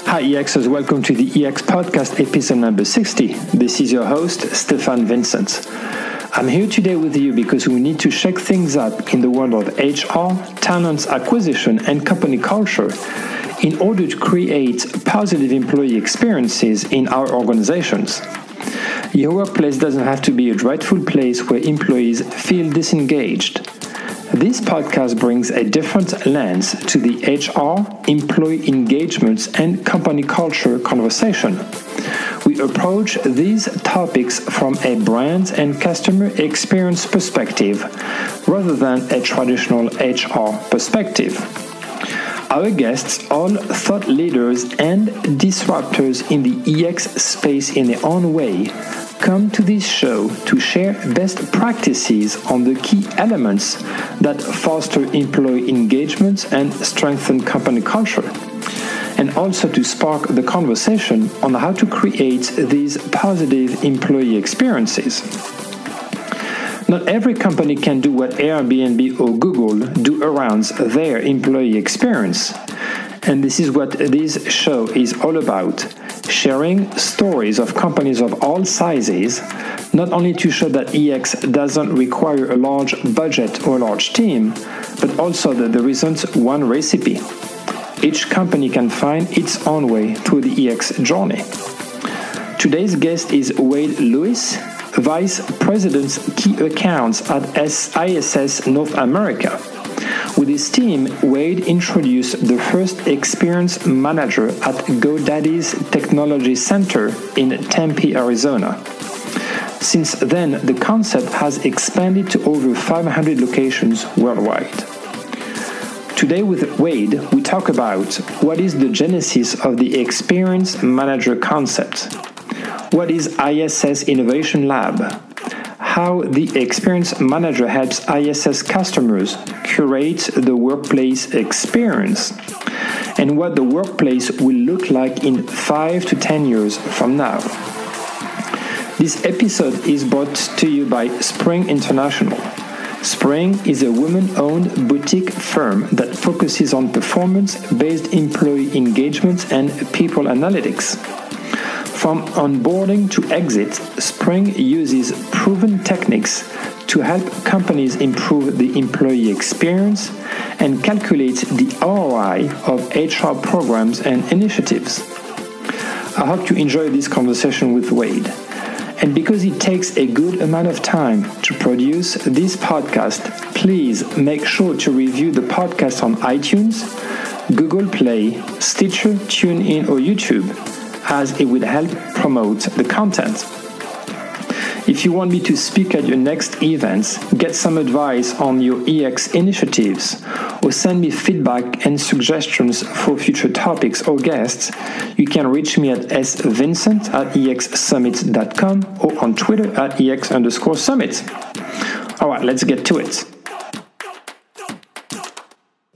Hi EXers, welcome to the EX Podcast episode number 60. This is your host, Stefan Vincent. I'm here today with you because we need to shake things up in the world of HR, talent acquisition, and company culture in order to create positive employee experiences in our organizations. Your workplace doesn't have to be a dreadful place where employees feel disengaged. This podcast brings a different lens to the HR, employee engagement, and company culture conversation. We approach these topics from a brand and customer experience perspective rather than a traditional HR perspective. Our guests, all thought leaders and disruptors in the EX space in their own way, come to this show to share best practices on the key elements that foster employee engagement and strengthen company culture, and also to spark the conversation on how to create these positive employee experiences. Not every company can do what Airbnb or Google do around their employee experience, and this is what this show is all about. Sharing stories of companies of all sizes, not only to show that EX doesn't require a large budget or a large team, but also that there isn't one recipe. Each company can find its own way through the EX journey. Today's guest is Wade Lewis, Vice President Key Accounts at ISS North America. With his team, Wade introduced the first experience manager at GoDaddy's Technology Center in Tempe, Arizona. Since then, the concept has expanded to over 500 locations worldwide. Today with Wade, we talk about what is the genesis of the experience manager concept, what is ISS Innovation Lab, how the experience manager helps ISS customers curate the workplace experience, and what the workplace will look like in 5 to 10 years from now. This episode is brought to you by Spring International. Spring is a women-owned boutique firm that focuses on performance-based employee engagement and people analytics. From onboarding to exit, Spring uses proven techniques to help companies improve the employee experience and calculate the ROI of HR programs and initiatives. I hope you enjoy this conversation with Wade. And because it takes a good amount of time to produce this podcast, please make sure to review the podcast on iTunes, Google Play, Stitcher, TuneIn, or YouTube, as it will help promote the content. If you want me to speak at your next events, get some advice on your EX initiatives, or send me feedback and suggestions for future topics or guests, you can reach me at svincent@exsummit.com or on Twitter at EX_summit. All right, let's get to it.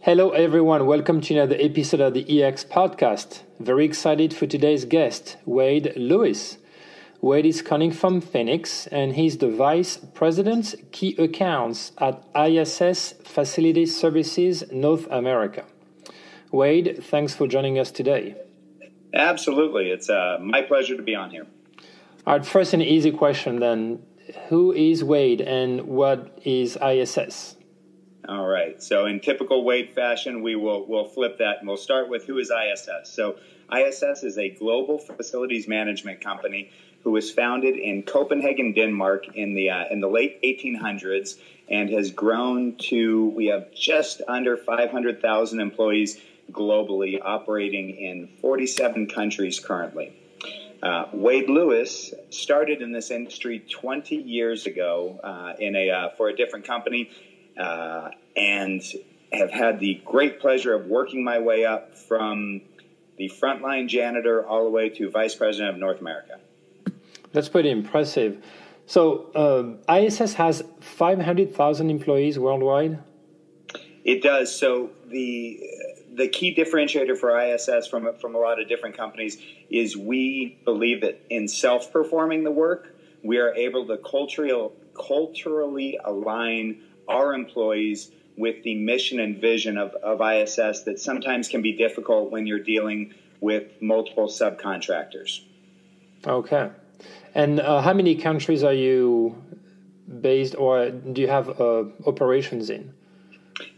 Hello everyone, welcome to another episode of the EX Podcast. Very excited for today's guest, Wade Lewis. Wade is calling from Phoenix, and he's the Vice President Key Accounts at ISS Facility Services North America. Wade, thanks for joining us today. Absolutely. It's my pleasure to be on here. All right, first an easy question then. Who is Wade and what is ISS? All right. So in typical Wade fashion, we'll flip that and we'll start with who is ISS. So ISS is a global facilities management company who was founded in Copenhagen, Denmark in the late 1800s and has grown to, we have just under 500,000 employees globally operating in 47 countries currently. Wade Lewis started in this industry 20 years ago for a different company and have had the great pleasure of working my way up from the frontline janitor all the way to Vice President of North America. That's pretty impressive. So ISS has 500,000 employees worldwide? It does. So the key differentiator for ISS from a lot of different companies is we believe that in self-performing the work, we are able to culturally align our employees with the mission and vision of ISS that sometimes can be difficult when you're dealing with multiple subcontractors. Okay. And how many countries are you based, or do you have operations in?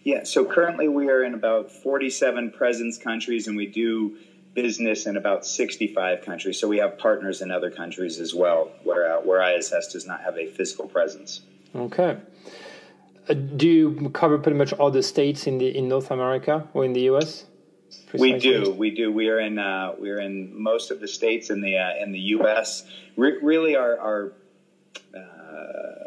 Yeah, so currently we are in about 47 presence countries, and we do business in about 65 countries. So we have partners in other countries as well, where ISS does not have a physical presence. Okay. Do you cover pretty much all the states in North America or in the U.S.? Precisely? We do. We are in most of the states in the U.S. Really, our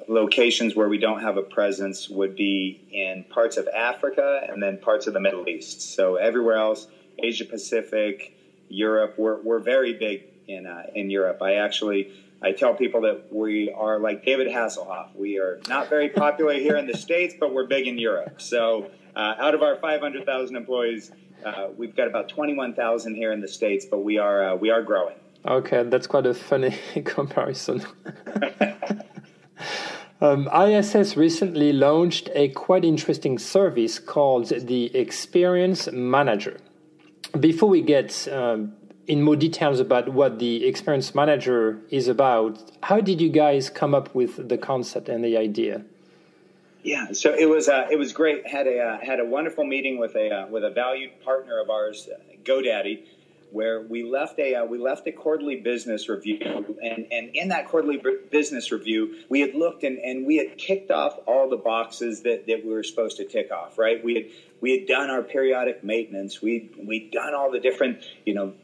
locations where we don't have a presence would be in parts of Africa and then parts of the Middle East. So everywhere else, Asia Pacific, Europe, we're very big in Europe. I tell people that we are like David Hasselhoff. We are not very popular here in the States, but we're big in Europe. So out of our 500,000 employees, we've got about 21,000 here in the States, but we are growing. Okay, that's quite a funny comparison. ISS recently launched a quite interesting service called the Experience Manager. Before we get in more details about what the Experience Manager is about, how did you guys come up with the concept and the idea? Yeah, so it was great. Had a wonderful meeting with a valued partner of ours, GoDaddy, where we left a quarterly business review, and in that quarterly business review, we had looked and we had ticked off all the boxes that we were supposed to tick off. Right, we had done our periodic maintenance, we'd done all the different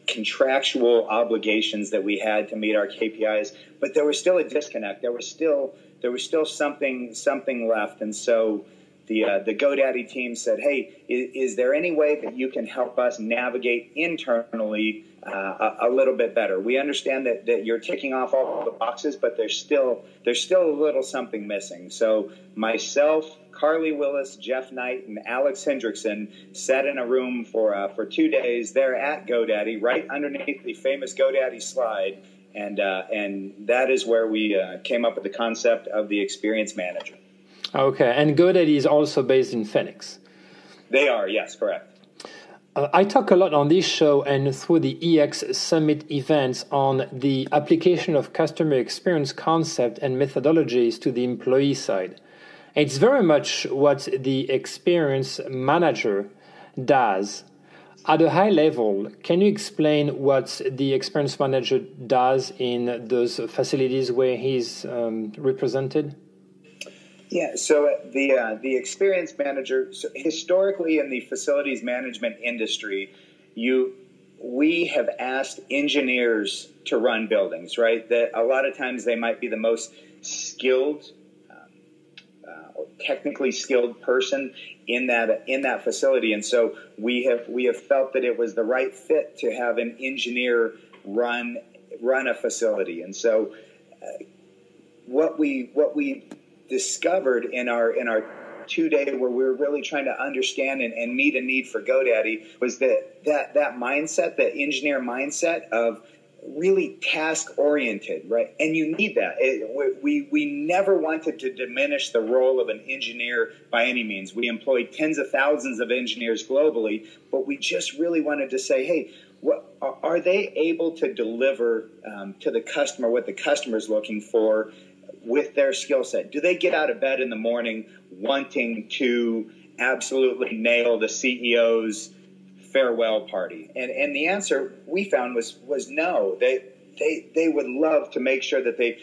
contractual obligations that we had to meet our KPIs, but there was still a disconnect. There was still something left, and so the GoDaddy team said, hey, is there any way that you can help us navigate internally a little bit better? We understand that you're ticking off all the boxes, but there's still a little something missing. So myself, Carly Willis, Jeff Knight, and Alex Hendrickson sat in a room for 2 days there at GoDaddy, right underneath the famous GoDaddy slide, and that is where we came up with the concept of the Experience Manager. Okay, and GoDaddy is also based in Phoenix. They are, yes, correct. I talk a lot on this show and through the EX Summit events on the application of customer experience concept and methodologies to the employee side. It's very much what the Experience Manager does. At a high level, can you explain what the Experience Manager does in those facilities where he's represented? Yeah, so the Experience Manager, so historically in the facilities management industry, we have asked engineers to run buildings, right? That a lot of times they might be the most skilled, or technically skilled person in that facility, and so we have felt that it was the right fit to have an engineer run a facility, and so what we discovered in our 2-day where we were really trying to understand and meet a need for GoDaddy was that mindset, that engineer mindset of really task oriented, right? And you need that. We never wanted to diminish the role of an engineer by any means. We employed tens of thousands of engineers globally, but we just really wanted to say, hey, what are they able to deliver to the customer what the customer is looking for with their skill set? Do they get out of bed in the morning wanting to absolutely nail the CEO's farewell party? And the answer we found was no. They would love to make sure that they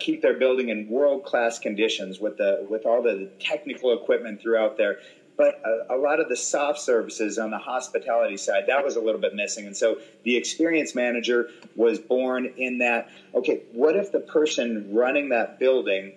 keep their building in world-class conditions with all the technical equipment throughout there. But a lot of the soft services on the hospitality side, that was a little bit missing. And so the Experience Manager was born in that, okay, what if the person running that building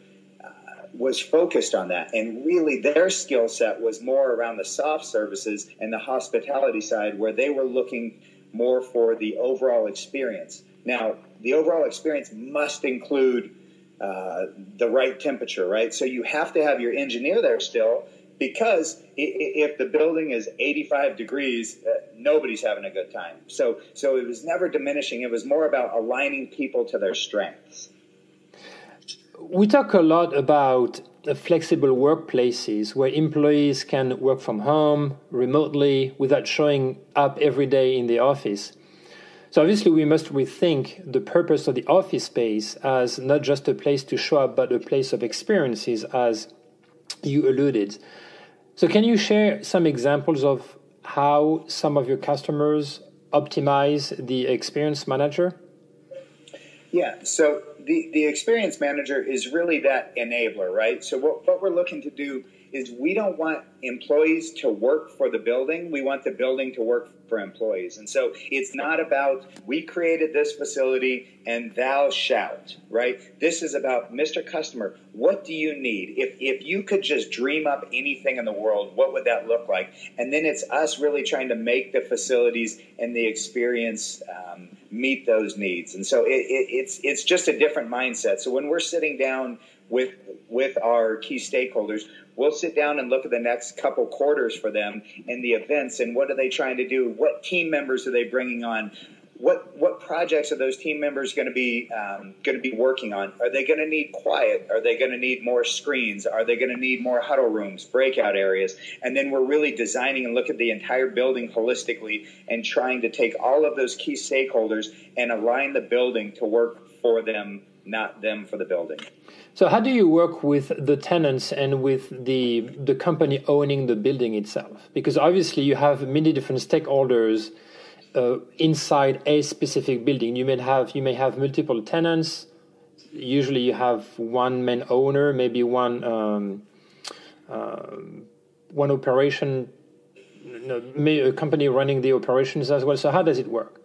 was focused on that? And really their skill set was more around the soft services and the hospitality side, where they were looking more for the overall experience. Now, the overall experience must include the right temperature, right? So you have to have your engineer there still, because if the building is 85 degrees, nobody's having a good time. So it was never diminishing. It was more about aligning people to their strengths. We talk a lot about flexible workplaces where employees can work from home, remotely, without showing up every day in the office. So obviously we must rethink the purpose of the office space as not just a place to show up, but a place of experiences, as you alluded. So can you share some examples of how some of your customers optimize the experience manager? Yeah, so the experience manager is really that enabler, right? So what we're looking to do is we don't want employees to work for the building. We want the building to work for employees. And so it's not about we created this facility and thou shalt, right? This is about Mr. Customer, what do you need? If you could just dream up anything in the world, what would that look like? And then it's us really trying to make the facilities and the experience meet those needs. And so it's just a different mindset. So when we're sitting down with our key stakeholders, we'll sit down and look at the next couple quarters for them and the events and what are they trying to do? What team members are they bringing on? What projects are those team members going to be working on? Are they going to need quiet? Are they going to need more screens? Are they going to need more huddle rooms, breakout areas? And then we're really designing and look at the entire building holistically and trying to take all of those key stakeholders and align the building to work for them, not them for the building. So how do you work with the tenants and with the company owning the building itself? Because obviously you have many different stakeholders inside a specific building. You may have multiple tenants. Usually you have one main owner, maybe one operation, maybe a company running the operations as well. So how does it work?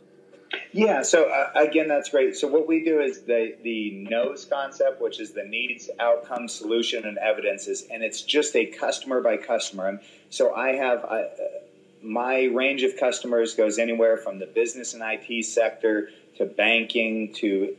Yeah, so again, that's great. So what we do is the NOS concept, which is the needs, outcome, solution, and evidences, and it's just a customer by customer. And so I have my range of customers goes anywhere from the business and IT sector to banking to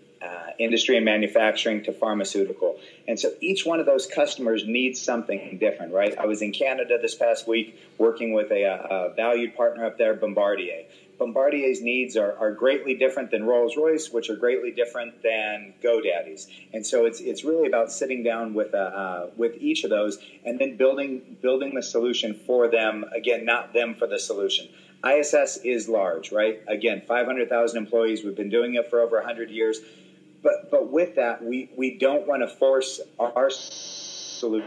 industry and manufacturing to pharmaceutical. And so each one of those customers needs something different, right? I was in Canada this past week working with a valued partner up there, Bombardier. Bombardier's needs are greatly different than Rolls-Royce, which are greatly different than GoDaddy's. And so it's really about sitting down with each of those and then building the solution for them, again, not them for the solution. ISS is large, right? Again, 500,000 employees. We've been doing it for over 100 years. But with that, we don't want to force our solution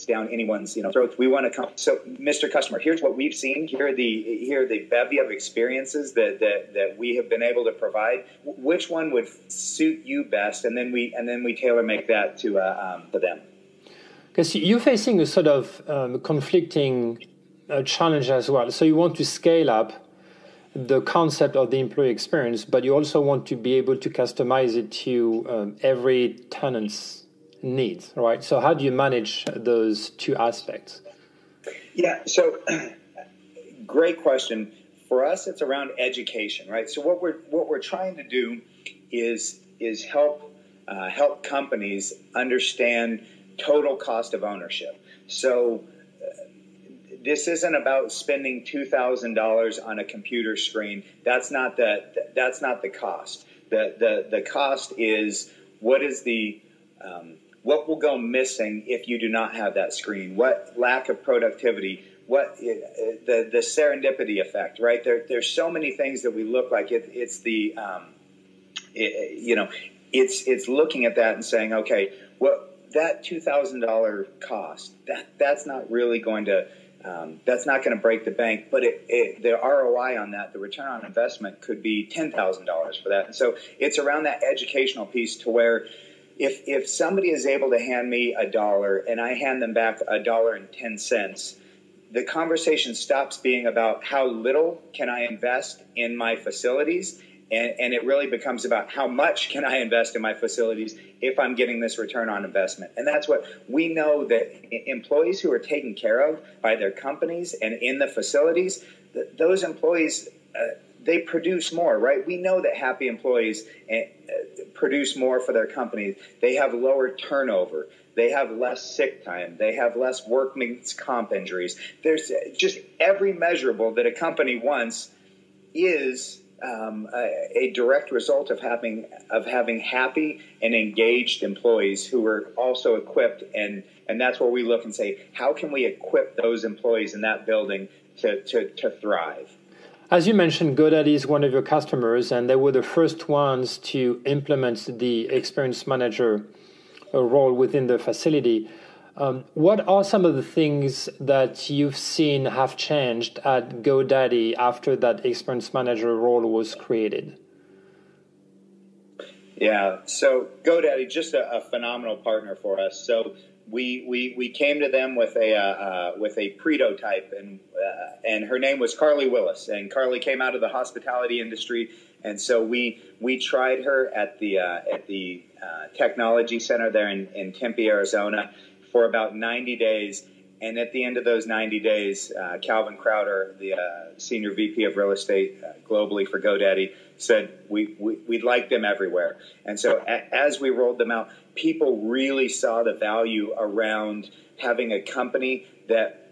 down anyone's throat. We want to come. So, Mr. Customer, here's what we've seen. Here are the bevy of experiences that we have been able to provide. Which one would suit you best? And then we tailor make that to them. Because you're facing a sort of conflicting challenge as well. So you want to scale up the concept of the employee experience, but you also want to be able to customize it to every tenant's needs, right? So how do you manage those two aspects? Yeah, so great question. For us, it's around education, right? So what we're trying to do is help companies understand total cost of ownership. So this isn't about spending $2,000 on a computer screen. That's not the cost. The cost is what will go missing if you do not have that screen? What lack of productivity? What the serendipity effect? Right? There's so many things that we look like. It's looking at that and saying, okay, well, that $2,000 cost that's not really going to that's not going to break the bank, but the ROI on that, the return on investment, could be $10,000 for that. And so it's around that educational piece to where if somebody is able to hand me $1 and I hand them back $1.10, the conversation stops being about how little can I invest in my facilities, and it really becomes about how much can I invest in my facilities if I'm getting this return on investment. And that's what we know, that employees who are taken care of by their companies and in the facilities, those employees, they produce more, right? We know that happy employees produce more for their companies. They have lower turnover. They have less sick time. They have less workman's comp injuries. There's just every measurable that a company wants is a direct result of having happy and engaged employees who are also equipped, and that's where we look and say, how can we equip those employees in that building to thrive? As you mentioned, GoDaddy is one of your customers, and they were the first ones to implement the experience manager role within the facility. What are some of the things that you've seen have changed at GoDaddy after that experience manager role was created? Yeah, so GoDaddy, just a phenomenal partner for us. So we came to them with a prototype, and her name was Carly Willis, and Carly came out of the hospitality industry, and so we tried her at the technology center there in Tempe, Arizona, for about 90 days. And at the end of those 90 days, Calvin Crowder, the Senior VP of Real Estate globally for GoDaddy, said we'd like them everywhere. And so as we rolled them out, people really saw the value around having a company that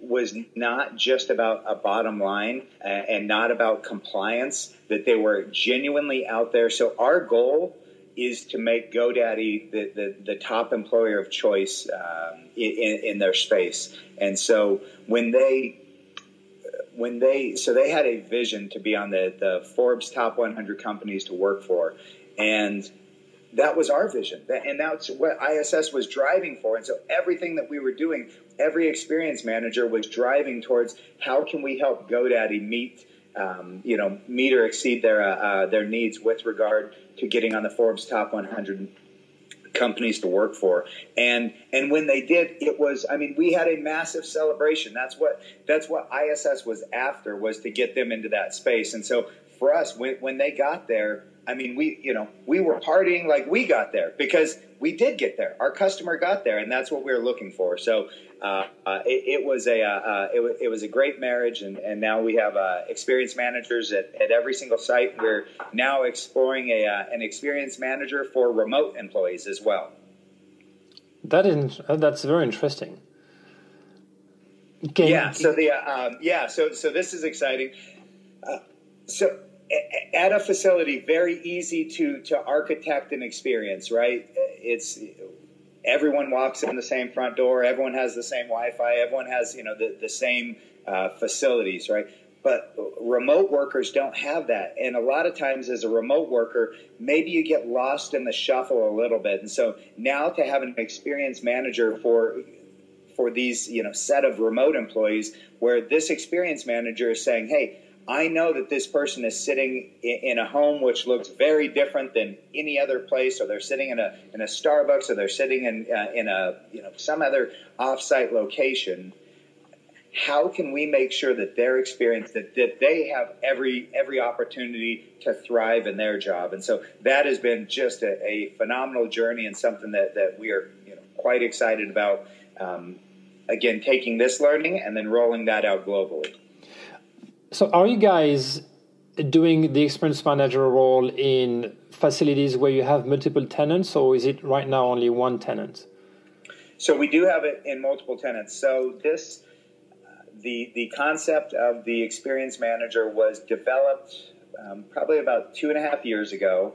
was not just about a bottom line and not about compliance, that they were genuinely out there. So our goal is to make GoDaddy the top employer of choice in their space. And so they had a vision to be on the Forbes top 100 companies to work for, and that was our vision, and that's what ISS was driving for. And so everything that we were doing, every experience manager was driving towards how can we help GoDaddy meet or exceed their needs with regard to getting on the Forbes top 100 companies to work for. And when they did, we had a massive celebration. That's what ISS was after, was to get them into that space. And so for us, when they got there, we were partying like we got there, because we did get there. Our customer got there, and that's what we were looking for. So it was a great marriage, and now we have experience managers at every single site. We're now exploring an experience manager for remote employees as well. That's very interesting. So this is exciting. So at a facility, very easy to architect an experience, right? It's everyone walks in the same front door, everyone has the same Wi-Fi, everyone has the same facilities, right? But remote workers don't have that, and a lot of times as a remote worker, maybe you get lost in the shuffle a little bit. And so now to have an experience manager for these set of remote employees, where this experience manager is saying, hey, I know that this person is sitting in a home which looks very different than any other place, or they're sitting in a Starbucks, or they're sitting in some other offsite location. How can we make sure that their experience, that they have every opportunity to thrive in their job? And so that has been just a phenomenal journey, and something that we are quite excited about. Again, taking this learning and then rolling that out globally. So are you guys doing the experience manager role in facilities where you have multiple tenants, or is it right now only one tenant? So we do have it in multiple tenants. So the concept of the experience manager was developed probably about 2.5 years ago,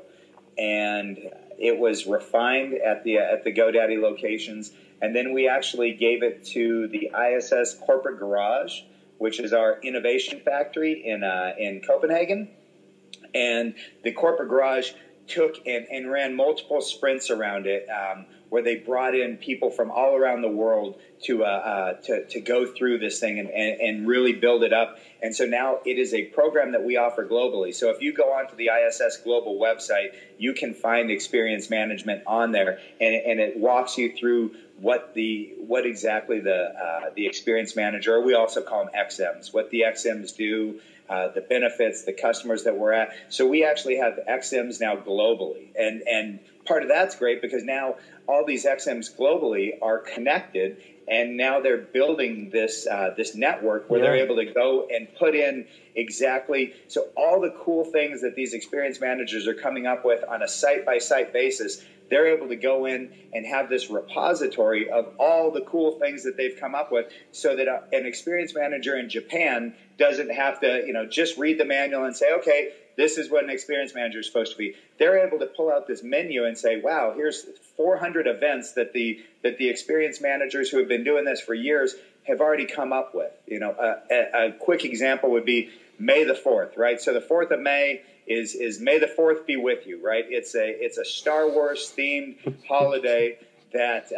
and it was refined at the GoDaddy locations, and then we actually gave it to the Iss Corporate Garage, which is our innovation factory in Copenhagen. And the Corporate Garage took and ran multiple sprints around it, where they brought in people from all around the world to go through this thing and really build it up. And so now it is a program that we offer globally. So if you go onto the ISS Global website, you can find experience management on there, and it walks you through what exactly the experience manager, or we also call them XMs, what the XMs do, the benefits, the customers that we're at. So we actually have XMs now globally, and part of that's great, because now all these XMs globally are connected, and now they're building this this network where they're able to go and put in exactly so all the cool things that these experience managers are coming up with on a site-by-site basis. They're able to go in and have this repository of all the cool things that they've come up with, so that an experience manager in Japan doesn't have to, just read the manual and say, okay, this is what an experience manager is supposed to be. They're able to pull out this menu and say, wow, here's 400 events that the experience managers who have been doing this for years have already come up with. A quick example would be May the 4th, right? So the 4th of May is May the 4th be with you, right? It's a Star Wars themed holiday that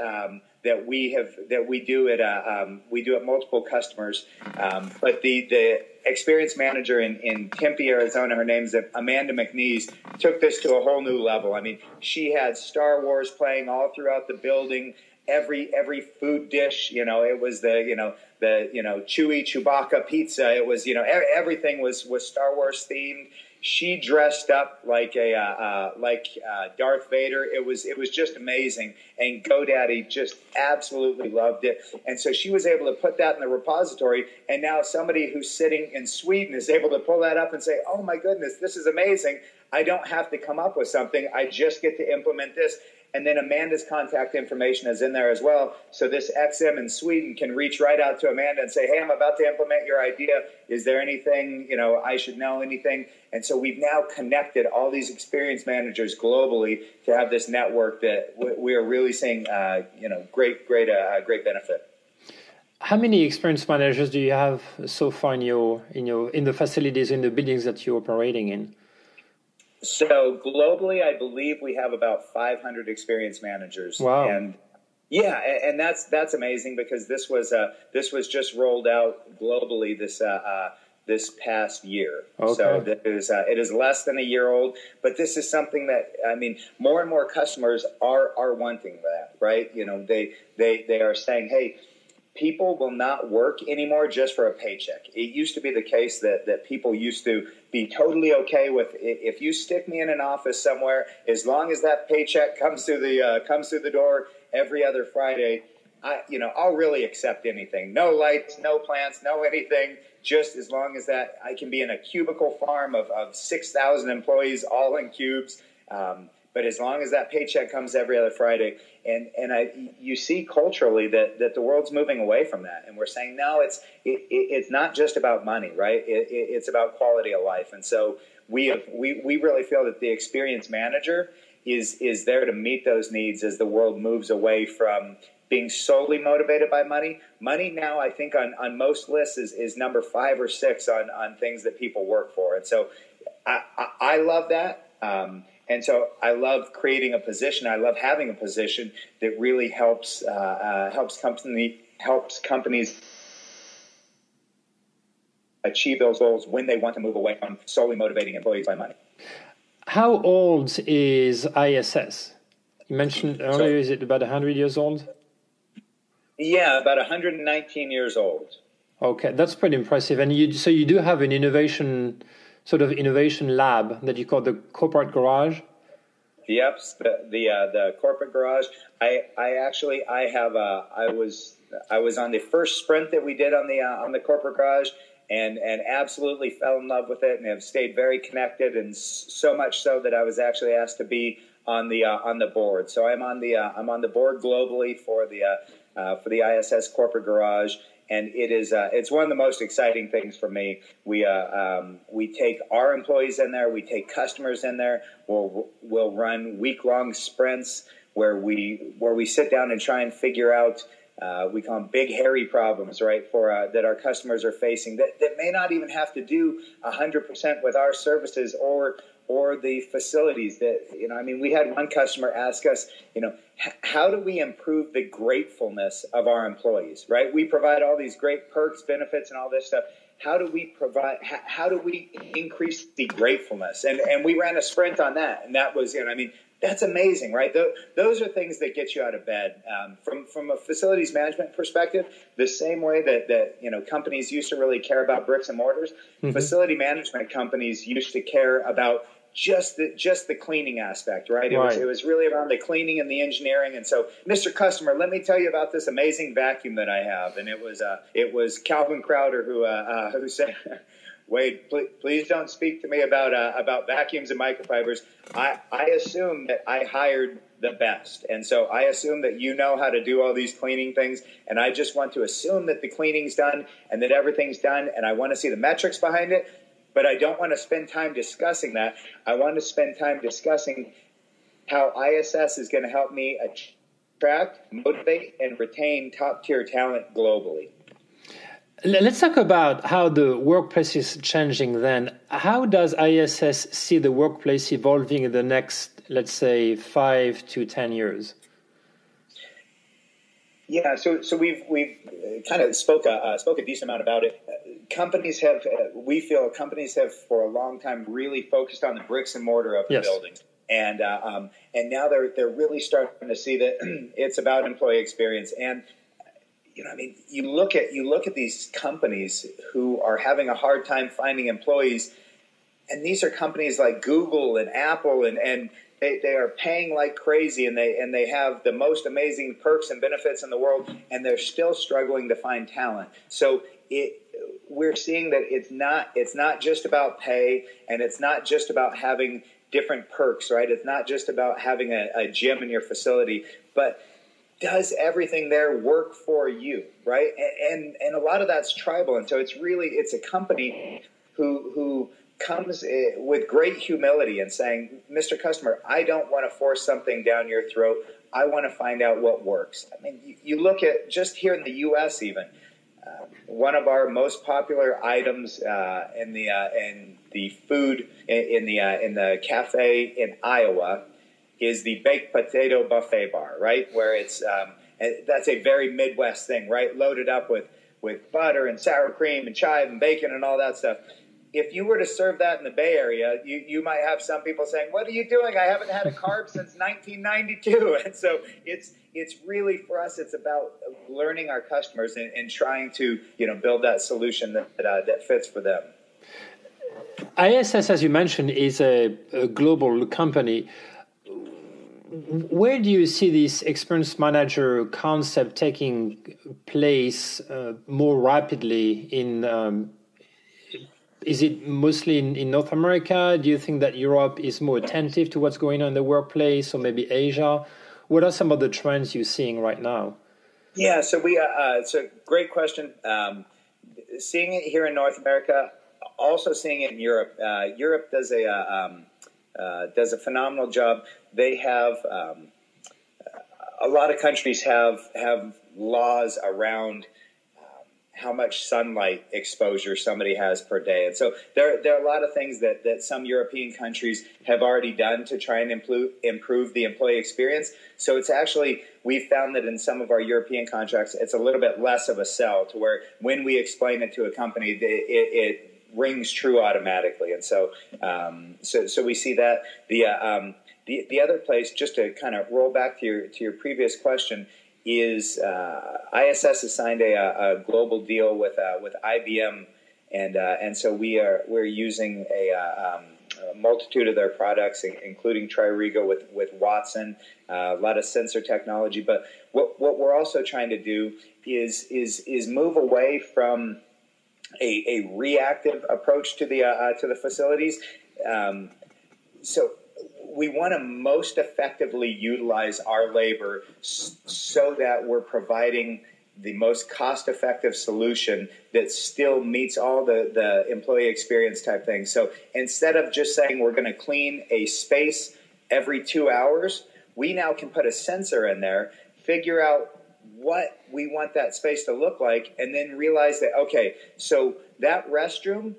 we do at multiple customers. But the experience manager in Tempe, Arizona, her name's Amanda McNeese, took this to a whole new level. I mean, she had Star Wars playing all throughout the building. Every food dish, it was the Chewy Chewbacca pizza. It was, everything was Star Wars themed. She dressed up like Darth Vader. It was just amazing, and GoDaddy just absolutely loved it. And so she was able to put that in the repository, and now somebody who's sitting in Sweden is able to pull that up and say, "Oh my goodness, this is amazing! I don't have to come up with something. I just get to implement this." And then Amanda's contact information is in there as well. So this XM in Sweden can reach right out to Amanda and say, hey, I'm about to implement your idea. Is there anything, I should know, anything? And so we've now connected all these experience managers globally to have this network that we are really seeing, great benefit. How many experience managers do you have so far in the facilities, in the buildings that you're operating in? So globally, I believe we have about 500 experience managers. Wow. And and that's amazing, because this was just rolled out globally this past year. Okay. So it is less than a year old, but this is something that, more and more customers are wanting that, right? They are saying, hey, people will not work anymore just for a paycheck. It used to be the case that people used to be totally okay with, if you stick me in an office somewhere, as long as that paycheck comes through the door every other Friday, I'll really accept anything. No lights, no plants, no anything. Just as long as that I can be in a cubicle farm of 6,000 employees, all in cubes. But as long as that paycheck comes every other Friday, and you see culturally that the world's moving away from that, and we're saying no, it's not just about money, right? It's about quality of life, and so we really feel that the experience manager is there to meet those needs as the world moves away from being solely motivated by money. Money now, I think, on most lists is number 5 or 6 on things that people work for, and so I love that. And so I love creating a position. I love having a position that really helps companies achieve those goals when they want to move away from solely motivating employees by money. How old is ISS? You mentioned earlier, is it about 100 years old? Yeah, about 119 years old. Okay, that's pretty impressive. And you do have an innovation lab that you call the Corporate Garage. Yep, the Corporate Garage. I was on the first sprint that we did on the Corporate Garage, and absolutely fell in love with it, and have stayed very connected, and so much so that I was actually asked to be on the board. So I'm on the board globally for the ISS Corporate Garage. And it's one of the most exciting things for me. We take our employees in there, we take customers in there. We'll run week-long sprints where we sit down and try and figure out, we call them big hairy problems, right? That our customers are facing that may not even have to do 100% with our services or the facilities that, we had one customer ask us, how do we improve the gratefulness of our employees, right? We provide all these great perks, benefits, and all this stuff. How do we increase the gratefulness? And we ran a sprint on that. And that was, that's amazing, right? Those are things that get you out of bed. From a facilities management perspective, the same way that companies used to really care about bricks and mortars, facility management companies used to care about just the cleaning aspect, right? It was really around the cleaning and the engineering. And so, Mr. Customer, let me tell you about this amazing vacuum that I have. And it was Calvin Crowder who said, Wade, please don't speak to me about vacuums and microfibers. I assume that I hired the best. And so I assume that you know how to do all these cleaning things. And I just want to assume that the cleaning's done and that everything's done. And I want to see the metrics behind it. But I don't want to spend time discussing that. I want to spend time discussing how ISS is going to help me attract, motivate, and retain top-tier talent globally. Let's talk about how the workplace is changing then. How does ISS see the workplace evolving in the next, let's say, 5 to 10 years? Yeah, so we've kind of spoke a decent amount about it. We feel companies have for a long time really focused on the bricks and mortar of the buildings, and now they're really starting to see that it's about employee experience. And you look at these companies who are having a hard time finding employees, and these are companies like Google and Apple and they are paying like crazy, and they have the most amazing perks and benefits in the world, and they're still struggling to find talent. So we're seeing that it's not just about pay, and it's not just about having different perks, right? It's not just about having a gym in your facility, but does everything there work for you, right? And a lot of that's tribal, and so it's a company who comes with great humility and saying, Mr. Customer, I don't want to force something down your throat. I want to find out what works. I mean, you look at just here in the U.S. even, one of our most popular items in the food in the cafe in Iowa is the baked potato buffet bar, right? Where it's that's a very Midwest thing, right? Loaded up with butter and sour cream and chive and bacon and all that stuff. If you were to serve that in the Bay Area, you might have some people saying, "What are you doing? I haven't had a carb since 1992." And so it's really, for us, it's about learning our customers and trying to build that solution that fits for them. ISS, as you mentioned, is a global company. Where do you see this experience manager concept taking place more rapidly is it mostly in North America? Do you think that Europe is more attentive to what's going on in the workplace, or maybe Asia? What are some of the trends you're seeing right now? Yeah, so it's a great question. Seeing it here in North America, also seeing it in Europe. Europe does a phenomenal job. They have a lot of countries have laws around how much sunlight exposure somebody has per day. And so there are a lot of things that some European countries have already done to try and improve the employee experience. So it's actually, we've found that in some of our European contracts, it's a little bit less of a sell, to where when we explain it to a company, it rings true automatically. And so we see that. The other place, just to kind of roll back to your previous question, is ISS has signed a global deal with IBM, and so we're using a multitude of their products, including Tririgo with Watson, a lot of sensor technology. But what we're also trying to do is move away from a reactive approach to the facilities. So we want to most effectively utilize our labor so that we're providing the most cost-effective solution that still meets all the employee experience type things. So instead of just saying we're going to clean a space every 2 hours, we now can put a sensor in there, figure out what we want that space to look like, and then realize that, okay, so that restroom,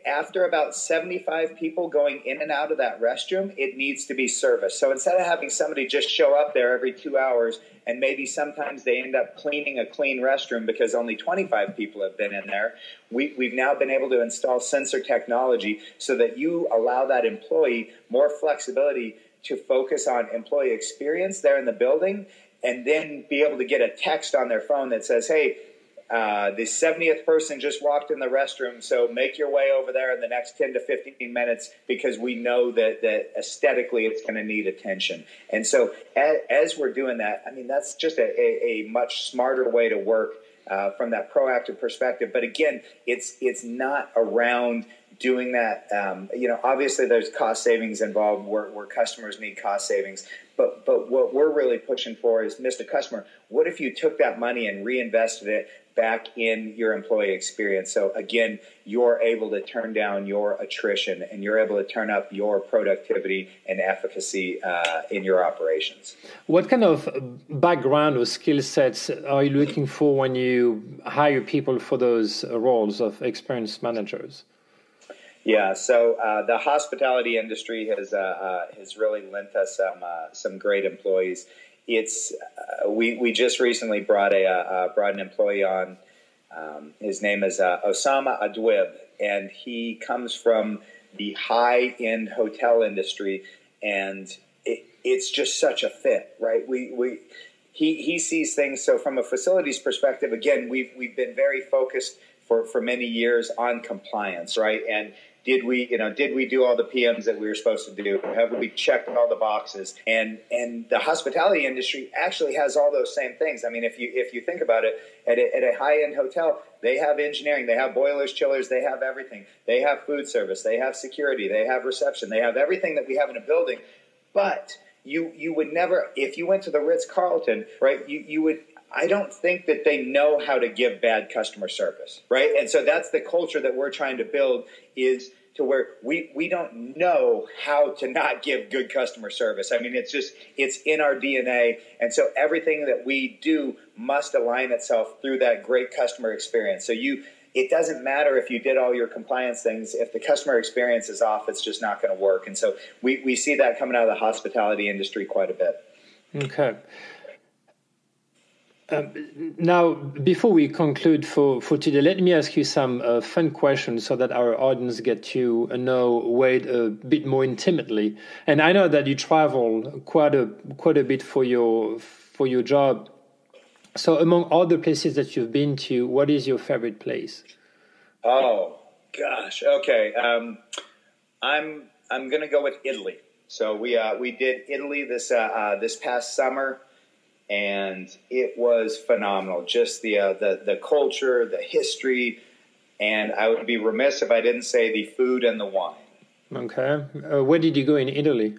after about 75 people going in and out of that restroom, it needs to be serviced. So instead of having somebody just show up there every 2 hours, and maybe sometimes they end up cleaning a clean restroom because only 25 people have been in there, we've now been able to install sensor technology so that you allow that employee more flexibility to focus on employee experience there in the building, and then be able to get a text on their phone that says, hey, the 70th person just walked in the restroom, so make your way over there in the next 10 to 15 minutes because we know that aesthetically it's going to need attention. And so as we're doing that, I mean, that's just a much smarter way to work from that proactive perspective. But again, it's not around doing that. Obviously there's cost savings involved where customers need cost savings. But what we're really pushing for is, Mr. Customer, what if you took that money and reinvested it back in your employee experience? So again, you're able to turn down your attrition and you're able to turn up your productivity and efficacy in your operations. What kind of background or skill sets are you looking for when you hire people for those roles of experienced managers? Yeah, so the hospitality industry has really lent us some great employees. We just recently brought an employee on. His name is Osama Adwib, and he comes from the high-end hotel industry, and it's just such a fit, right? He sees things. So from a facilities perspective, again, we've been very focused for many years on compliance, right? And did we do all the PMs that we were supposed to do? Have we checked all the boxes? And the hospitality industry actually has all those same things. I mean, if you think about it, at a high-end hotel, they have engineering, they have boilers, chillers, they have everything. They have food service, they have security, they have reception, they have everything that we have in a building. But you would never, if you went to the Ritz-Carlton, right, you would, I don't think that they know how to give bad customer service, right? And so that's the culture that we're trying to build, is to where we don't know how to not give good customer service. I mean, it's in our DNA. And so everything that we do must align itself through that great customer experience. So it doesn't matter if you did all your compliance things. If the customer experience is off, it's just not going to work. And so we see that coming out of the hospitality industry quite a bit. Okay. Now, before we conclude for today, let me ask you some fun questions so that our audience get to know Wade a bit more intimately. And I know that you travel quite a bit for your job. So, among all the places that you've been to, what is your favorite place? Oh gosh, okay. I'm gonna go with Italy. So we did Italy this past summer. And it was phenomenal. Just the culture, the history, and I would be remiss if I didn't say the food and the wine. Okay, where did you go in Italy?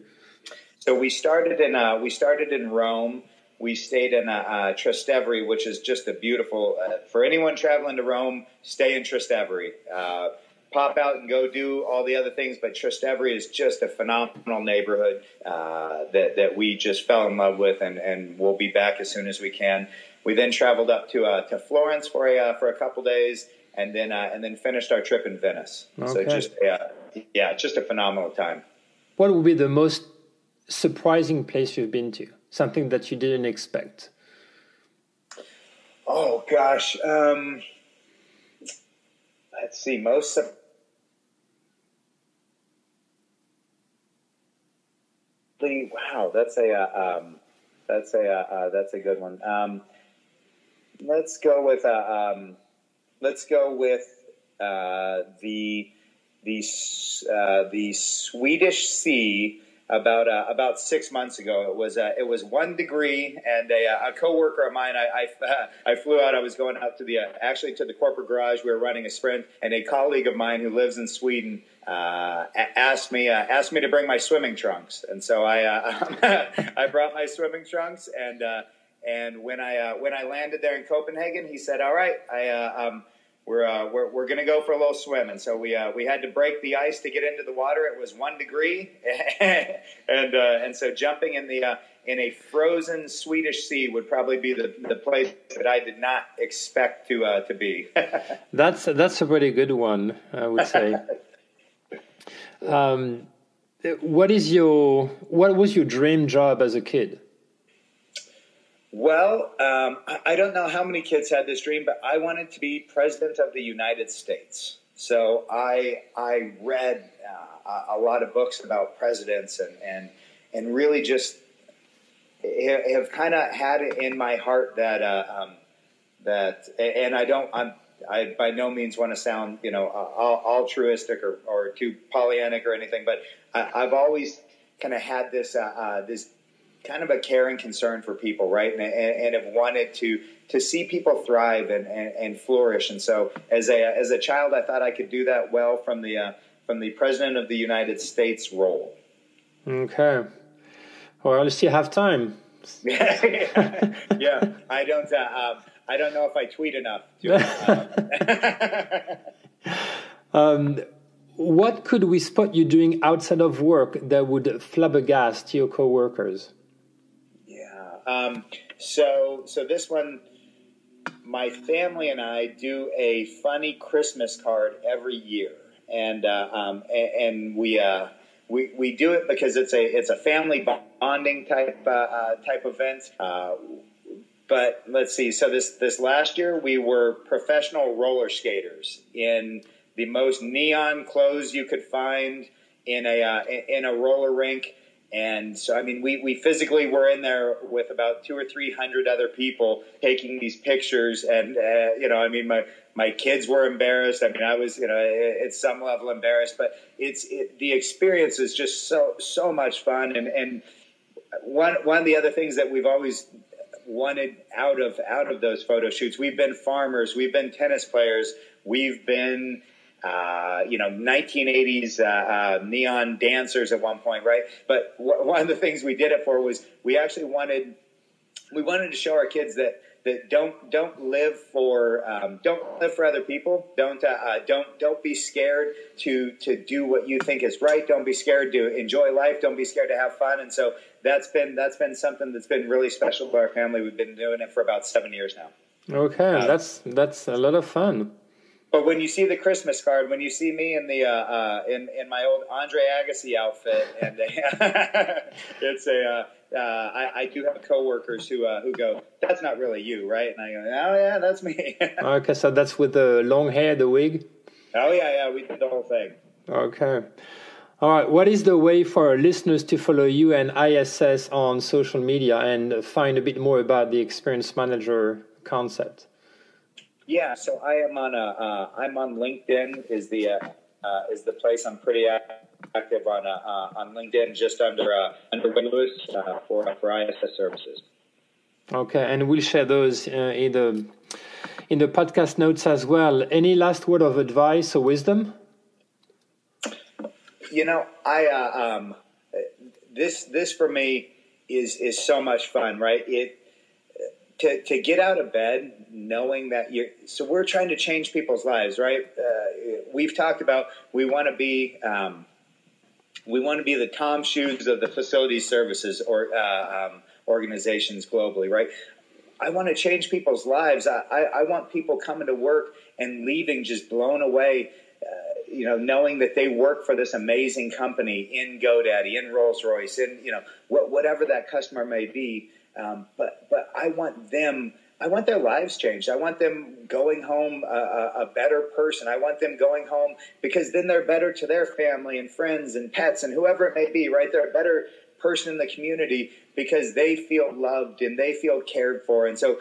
So we started in Rome. We stayed in Trastevere, which is just a beautiful. For anyone traveling to Rome, stay in Trastevere. Pop out and go do all the other things, but Trastevere is just a phenomenal neighborhood that we just fell in love with, and we'll be back as soon as we can. We then traveled up to Florence for a couple days, and then finished our trip in Venice. Okay. So just a phenomenal time. What would be the most surprising place you've been to? Something that you didn't expect? Oh gosh, let's see. Wow, that's a good one. Let's go with the Swedish Sea. About 6 months ago, it was 1 degree, and a coworker of mine, I flew out. I was going out to the corporate garage. We were running a sprint, and a colleague of mine who lives in Sweden asked me to bring my swimming trunks, and so I brought my swimming trunks, and when I landed there in Copenhagen, he said, "All right, we're going to go for a little swim." And so we had to break the ice to get into the water. It was 1 degree. and so jumping in a frozen Swedish sea would probably be the place that I did not expect to be. That's a pretty good one, I would say. What was your dream job as a kid? Well, I don't know how many kids had this dream, but I wanted to be president of the United States. So I read a lot of books about presidents and really just have kind of had it in my heart that and I by no means want to sound, altruistic or too Pollyannic or anything, but I've always kind of had this this kind of a care and concern for people, right? And have wanted to see people thrive and flourish. And so as a child, I thought I could do that well from the President of the United States role. Okay. Well, I still have time. Yeah, I don't know if I tweet enough. What could we spot you doing outside of work that would flabbergast your coworkers? Yeah. So this one, my family and I do a funny Christmas card every year, and we do it because it's a family bonding type event. But let's see. So this last year we were professional roller skaters in the most neon clothes you could find in a roller rink. And so, I mean, we physically were in there with about 200 or 300 other people taking these pictures. And, my kids were embarrassed. I mean, I was, at some level embarrassed, but the experience is just so much fun. And one of the other things that we've always wanted out of those photo shoots, we've been farmers, we've been tennis players, we've been 1980s neon dancers at one point, right? But one of the things we did it for was we actually wanted to show our kids that don't live for other people. Don't be scared to do what you think is right. Don't be scared to enjoy life. Don't be scared to have fun. And so that's been something that's been really special to our family. We've been doing it for about 7 years now. Okay, that's a lot of fun. But when you see the Christmas card, when you see me in the in my old Andre Agassi outfit, and it's I do have coworkers who go, "That's not really you, right?" And I go, "Oh yeah, that's me." Okay, so that's with the long hair, the wig. Oh yeah, we did the whole thing. Okay, all right. What is the way for our listeners to follow you and ISS on social media and find a bit more about the Experience Manager concept? Yeah, so I'm on LinkedIn is the place. I'm pretty active on LinkedIn, just under Lewis for ISS services. Okay, and we'll share those in the podcast notes as well. Any last word of advice or wisdom? This for me is so much fun, right? To get out of bed knowing that so we're trying to change people's lives, right? We've talked about we want to be the Tom Shoes of the facilities services or organizations globally, right? I want to change people's lives. I want people coming to work and leaving just blown away, knowing that they work for this amazing company in GoDaddy, in Rolls-Royce, in whatever that customer may be. But I want their lives changed. I want them going home a better person. I want them going home because then they're better to their family and friends and pets and whoever it may be, right? They're a better person in the community because they feel loved and they feel cared for. And so,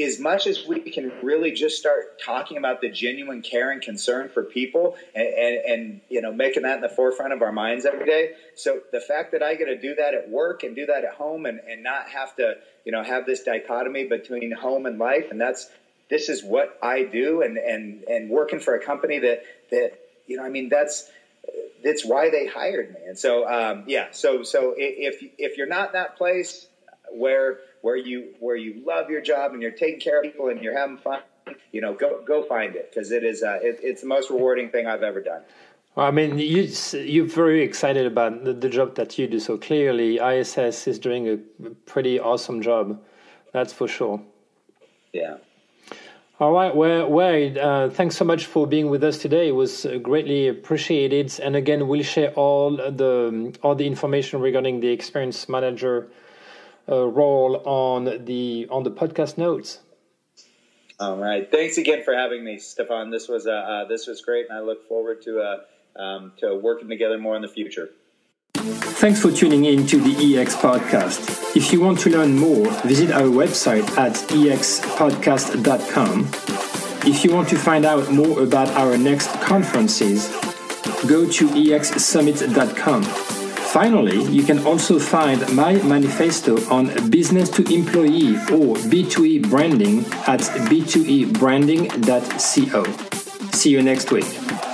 as much as we can really just start talking about the genuine care and concern for people and making that in the forefront of our minds every day. So the fact that I get to do that at work and do that at home and not have to, have this dichotomy between home and life. And this is what I do and working for a company that that's why they hired me. And so, so if you're not in that place where you love your job and you're taking care of people and you're having fun, go find it, because it's the most rewarding thing I've ever done. Well, I mean, you're very excited about the job that you do. So clearly ISS is doing a pretty awesome job. That's for sure. Yeah. All right. Well, Wade, thanks so much for being with us today. It was greatly appreciated. And again, we'll share all the information regarding the Experience Manager role on the podcast notes. All right. Thanks again for having me, Stefan. This was great, and I look forward to working together more in the future. Thanks for tuning in to the EX podcast. If you want to learn more, visit our website at expodcast.com. If you want to find out more about our next conferences, go to exsummit.com. Finally, you can also find my manifesto on business to employee or B2E branding at b2ebranding.co. See you next week.